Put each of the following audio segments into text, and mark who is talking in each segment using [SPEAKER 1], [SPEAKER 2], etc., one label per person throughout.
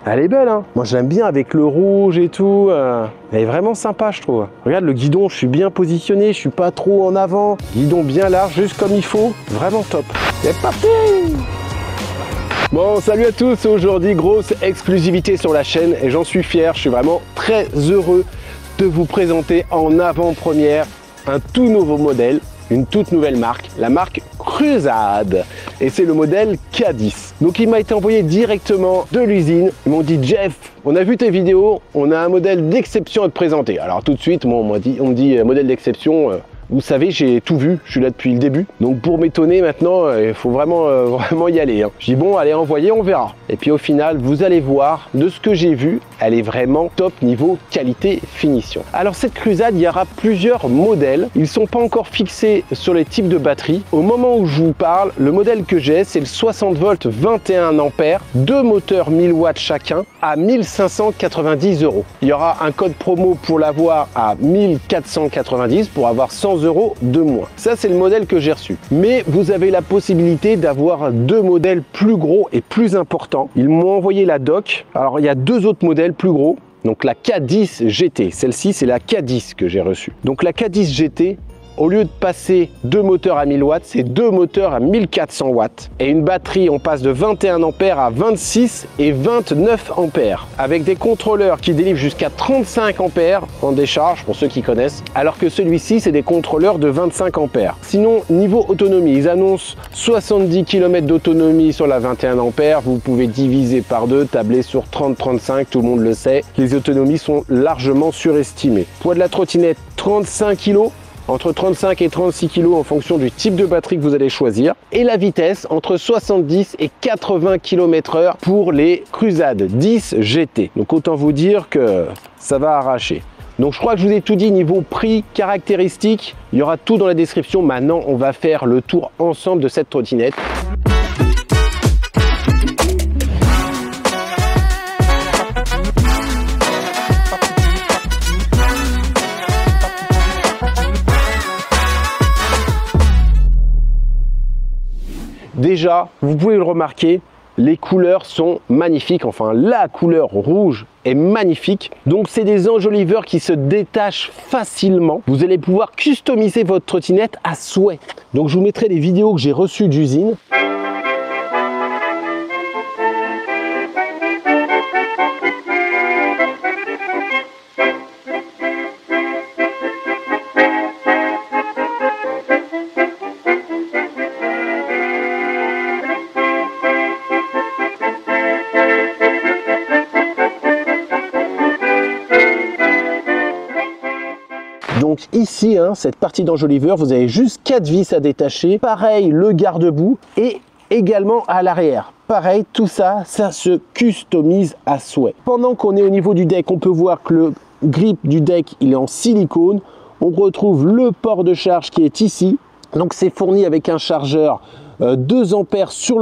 [SPEAKER 1] Elle est belle, hein. Moi, je l'aime bien avec le rouge et tout. Elle est vraiment sympa, je trouve. Regarde le guidon, je suis bien positionné, je suis pas trop en avant. Guidon bien large, juste comme il faut. Vraiment top. C'est parti! Bon, salut à tous. Aujourd'hui, grosse exclusivité sur la chaîne et j'en suis fier. Je suis vraiment très heureux de vous présenter en avant-première un tout nouveau modèle, une toute nouvelle marque, la marque Cruzade. Et c'est le modèle K10. Donc il m'a été envoyé directement de l'usine. Ils m'ont dit: Jeff, on a vu tes vidéos, on a un modèle d'exception à te présenter. Alors tout de suite, moi, on me dit modèle d'exception. Vous savez, j'ai tout vu, je suis là depuis le début. Donc pour m'étonner maintenant, il faut vraiment y aller. Hein. Je dis bon, allez, envoyez, on verra. Et puis au final, vous allez voir, de ce que j'ai vu, elle est vraiment top niveau qualité finition. Alors cette Cruzade, il y aura plusieurs modèles. Ils ne sont pas encore fixés sur les types de batteries. Au moment où je vous parle, le modèle que j'ai, c'est le 60 volts 21 ampères, deux moteurs 1000 watts chacun à 1590 €. Il y aura un code promo pour l'avoir à 1490 pour avoir 100 € de moins. Ça, c'est le modèle que j'ai reçu. Mais vous avez la possibilité d'avoir deux modèles plus gros et plus importants. Ils m'ont envoyé la doc. Alors, il y a deux autres modèles plus gros. Donc, la K10 GT. Celle-ci, c'est la K10 que j'ai reçue. Donc, la K10 GT, au lieu de passer deux moteurs à 1000 watts, c'est deux moteurs à 1400 watts. Et une batterie, on passe de 21 ampères à 26 et 29 ampères. Avec des contrôleurs qui délivrent jusqu'à 35 ampères en décharge, pour ceux qui connaissent. Alors que celui-ci, c'est des contrôleurs de 25 ampères. Sinon, niveau autonomie, ils annoncent 70 km d'autonomie sur la 21 ampères. Vous pouvez diviser par deux, tabler sur 30-35, tout le monde le sait. Les autonomies sont largement surestimées. Poids de la trottinette, 35 kg. Entre 35 et 36 kg en fonction du type de batterie que vous allez choisir. Et la vitesse entre 70 et 80 km/h pour les Cruzade 10 GT. Donc autant vous dire que ça va arracher. Donc je crois que je vous ai tout dit niveau prix, caractéristiques. Il y aura tout dans la description. Maintenant, on va faire le tour ensemble de cette trottinette. Déjà, vous pouvez le remarquer, les couleurs sont magnifiques. Enfin, la couleur rouge est magnifique. Donc, c'est des enjoliveurs qui se détachent facilement. Vous allez pouvoir customiser votre trottinette à souhait. Donc, je vous mettrai les vidéos que j'ai reçues d'usine. Donc ici, cette partie d'enjoliveur, vous avez juste 4 vis à détacher. Pareil, le garde-boue et également à l'arrière. Pareil, tout ça, ça se customise à souhait. Pendant qu'on est au niveau du deck, on peut voir que le grip du deck, il est en silicone. On retrouve le port de charge qui est ici. Donc c'est fourni avec un chargeur 2 ampères sur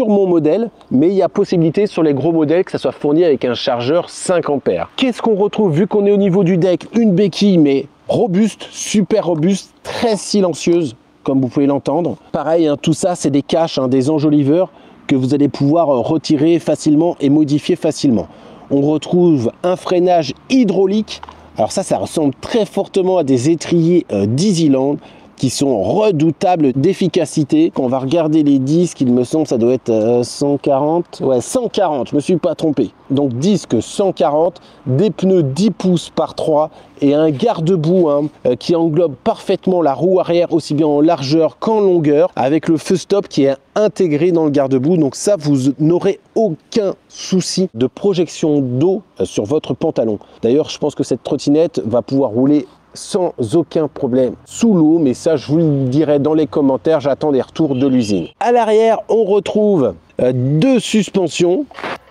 [SPEAKER 1] mon modèle, mais il y a possibilité sur les gros modèles que ça soit fourni avec un chargeur 5 ampères. Qu'est-ce qu'on retrouve vu qu'on est au niveau du deck? Une béquille, mais robuste, super robuste, très silencieuse, comme vous pouvez l'entendre. Pareil, tout ça, c'est des caches, des enjoliveurs que vous allez pouvoir retirer facilement et modifier facilement. On retrouve un freinage hydraulique. Alors ça ressemble très fortement à des étriers d'Easyland qui sont redoutables d'efficacité. Quand on va regarder les disques, il me semble ça doit être 140. Ouais, 140, je me suis pas trompé. Donc disque 140, des pneus 10 pouces par 3 et un garde-boue qui englobe parfaitement la roue arrière aussi bien en largeur qu'en longueur avec le feu stop qui est intégré dans le garde-boue. Donc ça, vous n'aurez aucun souci de projection d'eau sur votre pantalon. D'ailleurs, je pense que cette trottinette va pouvoir rouler sans aucun problème sous l'eau, mais ça je vous le dirai dans les commentaires, j'attends des retours de l'usine. À l'arrière, on retrouve deux suspensions.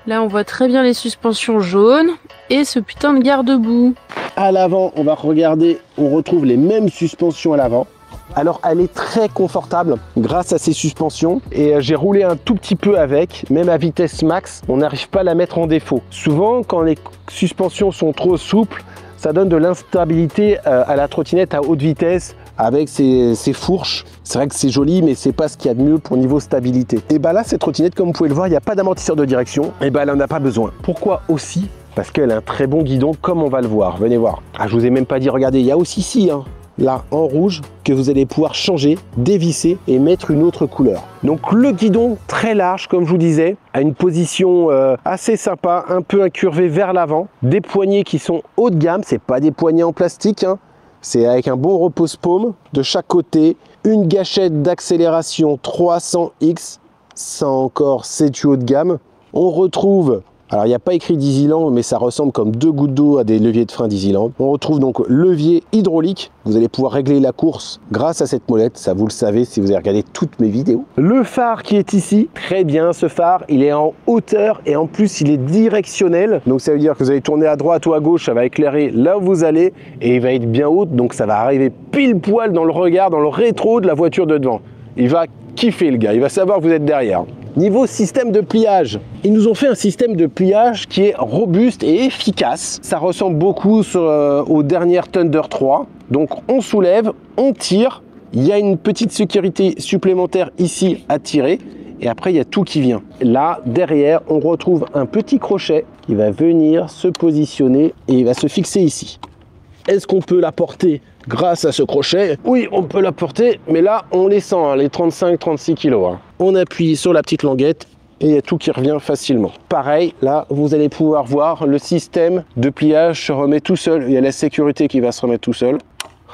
[SPEAKER 2] Là on voit très bien les suspensions jaunes et ce putain de garde-boue.
[SPEAKER 1] À l'avant, on va regarder, on retrouve les mêmes suspensions à l'avant. Alors elle est très confortable grâce à ces suspensions et j'ai roulé un tout petit peu avec, même à vitesse max, on n'arrive pas à la mettre en défaut. Souvent quand les suspensions sont trop souples, ça donne de l'instabilité à la trottinette à haute vitesse avec ses fourches. C'est vrai que c'est joli, mais c'est pas ce qu'il y a de mieux pour niveau stabilité. Et bah là, cette trottinette, comme vous pouvez le voir, il n'y a pas d'amortisseur de direction. Et bah elle en a pas besoin. Pourquoi aussi? Parce qu'elle a un très bon guidon, comme on va le voir. Venez voir. Ah, je vous ai même pas dit, regardez, il y a aussi ici, hein, là, en rouge, que vous allez pouvoir changer, dévisser et mettre une autre couleur. Donc le guidon, très large, comme je vous disais, a une position assez sympa, un peu incurvée vers l'avant. Des poignées qui sont haut de gamme, c'est pas des poignées en plastique, hein. C'est avec un bon repose-paume de chaque côté. Une gâchette d'accélération 300X, ça encore, c'est du haut de gamme. On retrouve, alors il n'y a pas écrit Dizzyland, mais ça ressemble comme deux gouttes d'eau à des leviers de frein Dizzyland. On retrouve donc levier hydraulique. Vous allez pouvoir régler la course grâce à cette molette. Ça, vous le savez si vous avez regardé toutes mes vidéos. Le phare qui est ici, très bien. Ce phare, il est en hauteur et en plus, il est directionnel. Donc ça veut dire que vous allez tourner à droite ou à gauche. Ça va éclairer là où vous allez et il va être bien haut. Donc ça va arriver pile poil dans le regard, dans le rétro de la voiture de devant. Il va kiffer le gars. Il va savoir que vous êtes derrière. Niveau système de pliage, ils nous ont fait un système de pliage qui est robuste et efficace. Ça ressemble beaucoup aux dernières Thunder 3. Donc on soulève, on tire. Il y a une petite sécurité supplémentaire ici à tirer. Et après, il y a tout qui vient. Là, derrière, on retrouve un petit crochet qui va venir se positionner et il va se fixer ici. Est-ce qu'on peut la porter grâce à ce crochet? Oui, on peut la porter, mais là, on les sent, hein, les 35-36 kg. Hein. On appuie sur la petite languette et il y a tout qui revient facilement. Pareil, là, vous allez pouvoir voir le système de pliage se remet tout seul. Il y a la sécurité qui va se remettre tout seul.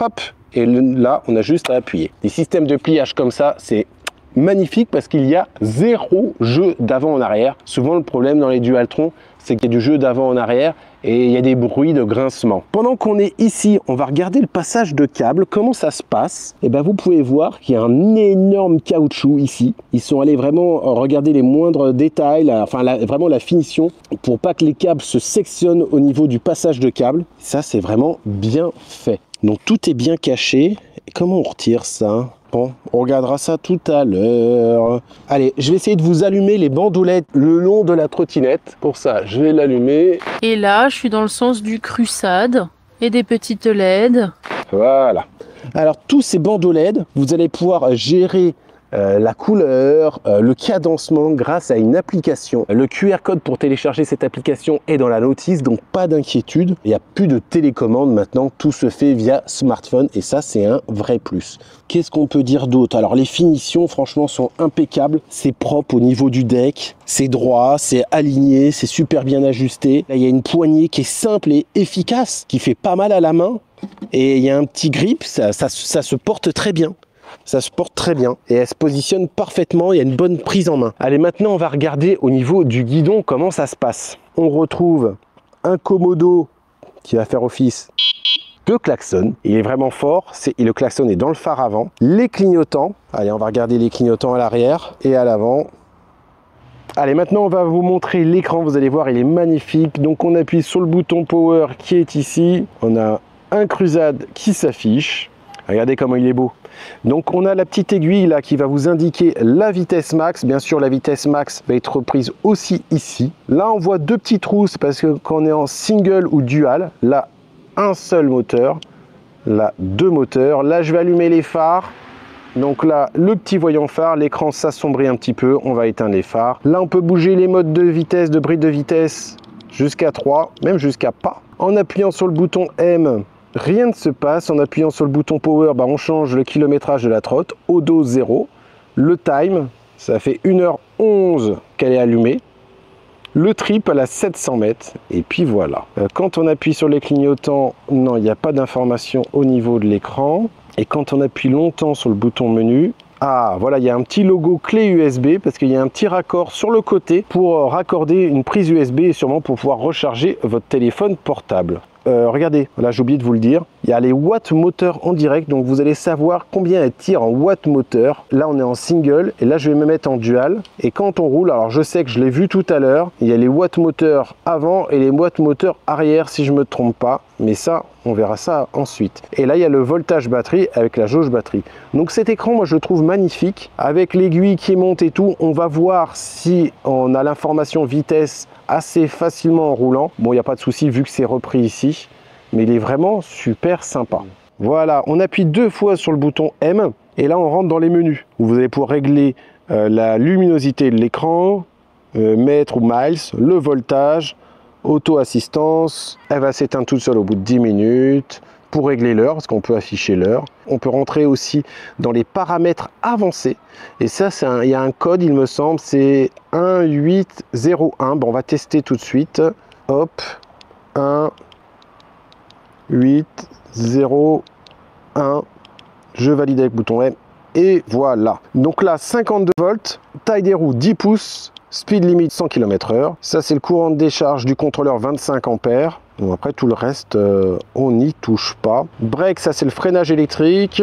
[SPEAKER 1] Hop, et là, on a juste à appuyer. Des systèmes de pliage comme ça, c'est magnifique parce qu'il y a zéro jeu d'avant en arrière. Souvent, le problème dans les Dualtron, c'est qu'il y a du jeu d'avant en arrière et il y a des bruits de grincement. Pendant qu'on est ici, on va regarder le passage de câble, comment ça se passe. Et bien vous pouvez voir qu'il y a un énorme caoutchouc ici. Ils sont allés vraiment regarder les moindres détails, vraiment la finition, pour pas que les câbles se sectionnent au niveau du passage de câble. Ça, c'est vraiment bien fait. Donc tout est bien caché. Et comment on retire ça ? Bon, on regardera ça tout à l'heure. Allez, je vais essayer de vous allumer les bandoulettes le long de la trottinette. Pour ça, je vais l'allumer.
[SPEAKER 2] Et là, je suis dans le sens du Cruçade et des petites LED.
[SPEAKER 1] Voilà. Alors, tous ces bandeaux LED, vous allez pouvoir gérer la couleur, le cadencement grâce à une application. Le QR code pour télécharger cette application est dans la notice, donc pas d'inquiétude. Il n'y a plus de télécommande maintenant, tout se fait via smartphone et ça c'est un vrai plus. Qu'est-ce qu'on peut dire d'autre? Alors les finitions franchement sont impeccables, c'est propre au niveau du deck, c'est droit, c'est aligné, c'est super bien ajusté. Là il y a une poignée qui est simple et efficace, qui fait pas mal à la main et il y a un petit grip, ça se porte très bien. Ça se porte très bien et elle se positionne parfaitement, il y a une bonne prise en main. Allez, maintenant on va regarder au niveau du guidon comment ça se passe. On retrouve un commodo qui va faire office de klaxon. Il est vraiment fort, et le klaxon est dans le phare avant. Les clignotants, allez on va regarder les clignotants à l'arrière et à l'avant. Allez, maintenant on va vous montrer l'écran, vous allez voir il est magnifique. Donc on appuie sur le bouton power qui est ici, on a un Cruçade qui s'affiche. Regardez comment il est beau. Donc on a la petite aiguille là qui va vous indiquer la vitesse max. Bien sûr la vitesse max va être reprise aussi ici. Là on voit deux petites trous parce que quand on est en single ou dual, là un seul moteur, là deux moteurs. Là je vais allumer les phares. Donc là le petit voyant phare, l'écran s'assombrit un petit peu, on va éteindre les phares. Là on peut bouger les modes de vitesse, de bride de vitesse jusqu'à 3, même jusqu'à pas. En appuyant sur le bouton M, rien ne se passe. En appuyant sur le bouton power, on change le kilométrage de la trotte. Odo 0. Le time, ça fait 1h11 qu'elle est allumée. Le trip, elle a 700 mètres. Et puis voilà. Quand on appuie sur les clignotants, non, il n'y a pas d'information au niveau de l'écran. Et quand on appuie longtemps sur le bouton menu, ah voilà, il y a un petit logo clé USB parce qu'il y a un petit raccord sur le côté pour raccorder une prise USB et sûrement pour pouvoir recharger votre téléphone portable. Regardez, là j'ai oublié de vous le dire, il y a les watts moteurs en direct, donc vous allez savoir combien elle tire en watts moteur. Là on est en single et là je vais me mettre en dual. Et quand on roule, alors je sais que je l'ai vu tout à l'heure, il y a les watts moteurs avant et les watts moteurs arrière si je ne me trompe pas. Mais ça, on verra ça ensuite. Et là, il y a le voltage batterie avec la jauge batterie. Donc cet écran, moi, je le trouve magnifique. Avec l'aiguille qui monte et tout, on va voir si on a l'information vitesse assez facilement en roulant. Bon, il n'y a pas de souci vu que c'est repris ici. Mais il est vraiment super sympa. Voilà, on appuie 2 fois sur le bouton M et là on rentre dans les menus où vous allez pouvoir régler la luminosité de l'écran, mètres ou miles, le voltage, auto-assistance, elle va s'éteindre toute seule au bout de 10 minutes. Pour régler l'heure, parce qu'on peut afficher l'heure. On peut rentrer aussi dans les paramètres avancés. Et ça, il y a un code, il me semble, c'est 1801. Bon, on va tester tout de suite. Hop, 1801. Je valide avec le bouton M. Et voilà. Donc là, 52 volts, taille des roues 10 pouces, speed limit 100 km/h. Ça, c'est le courant de décharge du contrôleur 25 ampères. Bon, après tout le reste, on n'y touche pas. Break, ça c'est le freinage électrique.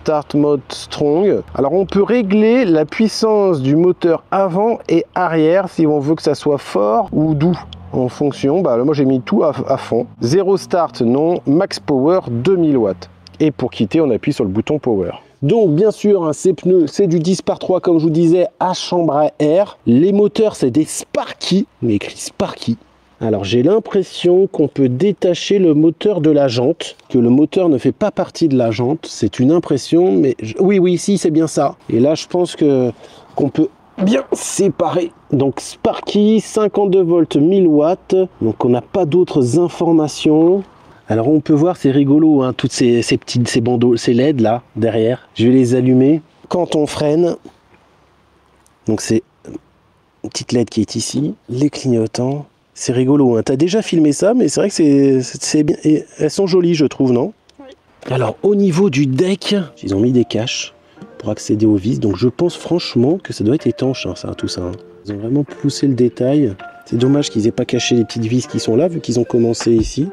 [SPEAKER 1] Start mode strong. Alors on peut régler la puissance du moteur avant et arrière si on veut que ça soit fort ou doux. En fonction, bah, moi j'ai mis tout à fond. Zéro start, non. Max power, 2000 watts. Et pour quitter, on appuie sur le bouton power. Donc bien sûr, hein, ces pneus, c'est du 10 par 3 comme je vous disais, à chambre à air. Les moteurs, c'est des Sparky, mais écrit Sparky. Alors j'ai l'impression qu'on peut détacher le moteur de la jante, que le moteur ne fait pas partie de la jante. C'est une impression, mais oui, si, c'est bien ça. Et là, je pense qu'on peut bien séparer. Donc Sparky, 52 volts, 1000 watts. Donc on n'a pas d'autres informations. Alors on peut voir, c'est rigolo, hein, toutes ces bandeaux, ces LED là, derrière. Je vais les allumer. Quand on freine, donc c'est une petite LED qui est ici, les clignotants. C'est rigolo, hein. Tu as déjà filmé ça, mais c'est vrai que c'est bien. Et elles sont jolies, je trouve, non? Oui. Alors, au niveau du deck, ils ont mis des caches pour accéder aux vis. Donc, je pense franchement que ça doit être étanche, hein, ça, tout ça. Hein. Ils ont vraiment poussé le détail. C'est dommage qu'ils n'aient pas caché les petites vis qui sont là, vu qu'ils ont commencé ici.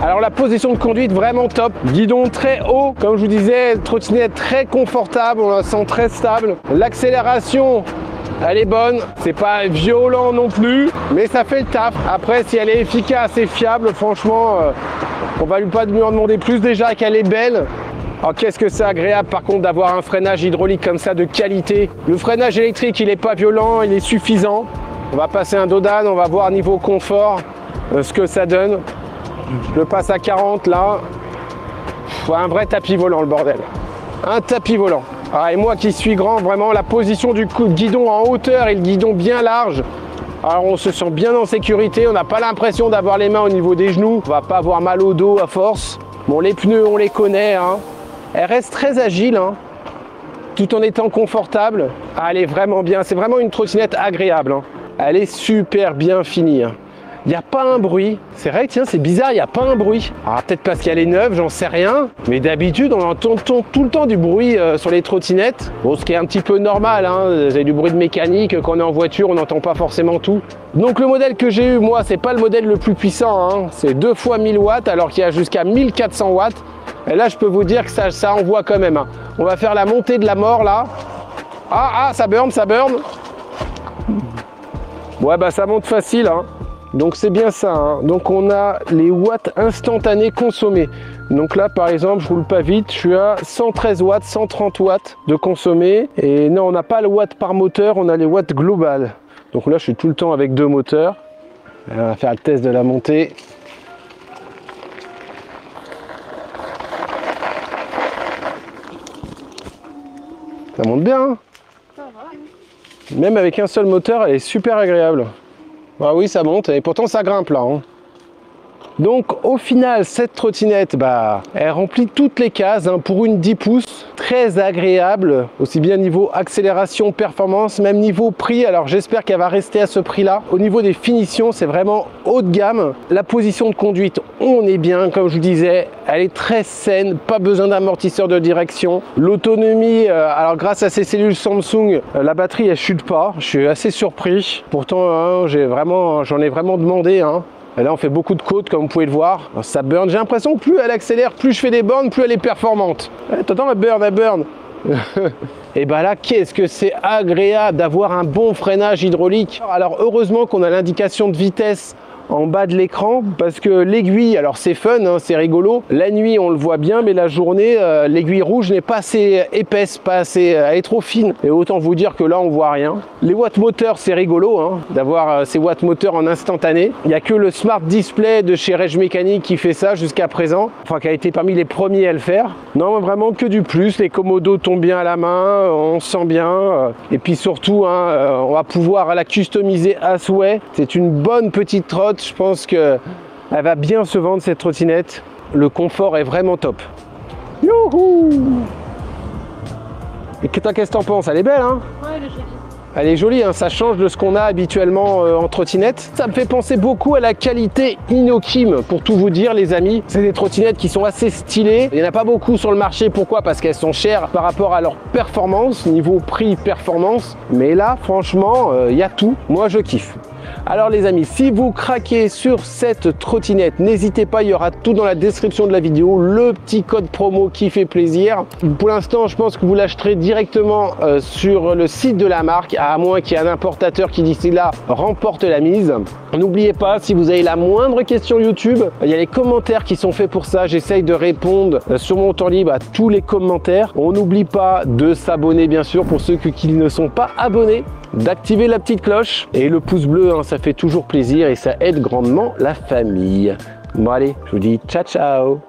[SPEAKER 1] Alors, la position de conduite, vraiment top. Guidon très haut. Comme je vous disais, trottinette très confortable. On la sent très stable. L'accélération... elle est bonne, c'est pas violent non plus, mais ça fait le taf. Après, si elle est efficace et fiable, franchement, on va pas lui en demander plus. Déjà qu'elle est belle. Alors qu'est-ce que c'est agréable par contre d'avoir un freinage hydraulique comme ça de qualité. Le freinage électrique, il est pas violent, il est suffisant. On va passer un dodan, on va voir niveau confort ce que ça donne. Je le passe à 40 là. Un vrai tapis volant le bordel. Un tapis volant. Ah, et moi qui suis grand, vraiment la position du guidon en hauteur et le guidon bien large. Alors on se sent bien en sécurité, on n'a pas l'impression d'avoir les mains au niveau des genoux. On va pas avoir mal au dos à force. Bon, les pneus on les connaît, hein. Elle reste très agile, hein, tout en étant confortable. Ah, elle est vraiment bien, c'est vraiment une trottinette agréable, hein. Elle est super bien finie, hein. Il n'y a pas un bruit. C'est vrai que tiens, c'est bizarre, il n'y a pas un bruit. Alors peut-être parce qu'elle est neuve, j'en sais rien. Mais d'habitude, on entend tout le temps du bruit sur les trottinettes. Bon, ce qui est un petit peu normal, hein. C'est du bruit de mécanique. Quand on est en voiture, on n'entend pas forcément tout. Donc le modèle que j'ai eu, moi, c'est pas le modèle le plus puissant, hein. C'est 2 fois 1000 watts, alors qu'il y a jusqu'à 1400 watts. Et là, je peux vous dire que ça envoie quand même, hein. On va faire la montée de la mort, là. Ah, ça burn, ça burn. Ouais, bah ça monte facile, hein. Donc c'est bien ça, hein. Donc on a les watts instantanés consommés. Donc là par exemple, je roule pas vite, je suis à 113 watts, 130 watts de consommé. Et non, on n'a pas le watt par moteur, on a les watts global. Donc là je suis tout le temps avec 2 moteurs. On va faire le test de la montée. Ça monte bien, hein. Ça va. Même avec un seul moteur, elle est super agréable. Ah oui, ça monte et pourtant ça grimpe là, hein. Donc au final, cette trottinette, bah, elle remplit toutes les cases, hein, pour une 10 pouces, très agréable, aussi bien niveau accélération, performance, même niveau prix. Alors j'espère qu'elle va rester à ce prix-là. Au niveau des finitions, c'est vraiment haut de gamme. La position de conduite, on est bien, comme je vous disais, elle est très saine, pas besoin d'amortisseur de direction. L'autonomie, alors grâce à ces cellules Samsung, la batterie elle chute pas. Je suis assez surpris. Pourtant, hein, j'en ai vraiment demandé, hein. Et là on fait beaucoup de côtes comme vous pouvez le voir. Ça burn, j'ai l'impression que plus elle accélère, plus je fais des bornes, plus elle est performante. T'entends, elle burn. Et bah là, qu'est-ce que c'est agréable d'avoir un bon freinage hydraulique. Alors heureusement qu'on a l'indication de vitesse en bas de l'écran parce que l'aiguille, alors c'est fun, hein, c'est rigolo. La nuit, on le voit bien, mais la journée, l'aiguille rouge n'est pas assez épaisse, pas assez, elle est trop fine. Et autant vous dire que là, on voit rien. Les watts moteurs, c'est rigolo hein, d'avoir ces watts moteurs en instantané. Il n'y a que le Smart Display de chez Reg Mécanique qui fait ça jusqu'à présent, enfin qui a été parmi les premiers à le faire. Non, vraiment que du plus. Les commodos tombent bien à la main, on sent bien. Et puis surtout, hein, on va pouvoir la customiser à souhait. C'est une bonne petite trotte. Je pense que elle va bien se vendre cette trottinette. Le confort est vraiment top. Youhou! Et qu'est-ce que t'en penses? Elle est belle, hein?
[SPEAKER 2] Ouais, elle est jolie.
[SPEAKER 1] Elle est jolie, hein, ça change de ce qu'on a habituellement en trottinette. Ça me fait penser beaucoup à la qualité Inokim, pour tout vous dire les amis. C'est des trottinettes qui sont assez stylées. Il n'y en a pas beaucoup sur le marché, pourquoi? Parce qu'elles sont chères par rapport à leur performance, niveau prix-performance. Mais là, franchement, il y a tout. Moi, je kiffe. Alors les amis, si vous craquez sur cette trottinette, n'hésitez pas, il y aura tout dans la description de la vidéo, le petit code promo qui fait plaisir. Pour l'instant, je pense que vous l'achèterez directement sur le site de la marque, à moins qu'il y ait un importateur qui d'ici là remporte la mise. N'oubliez pas, si vous avez la moindre question YouTube, il y a les commentaires qui sont faits pour ça. J'essaye de répondre sur mon temps libre à tous les commentaires. On n'oublie pas de s'abonner bien sûr pour ceux qui ne sont pas abonnés, d'activer la petite cloche et le pouce bleu, hein, ça fait toujours plaisir et ça aide grandement la famille. Bon allez, je vous dis ciao ciao.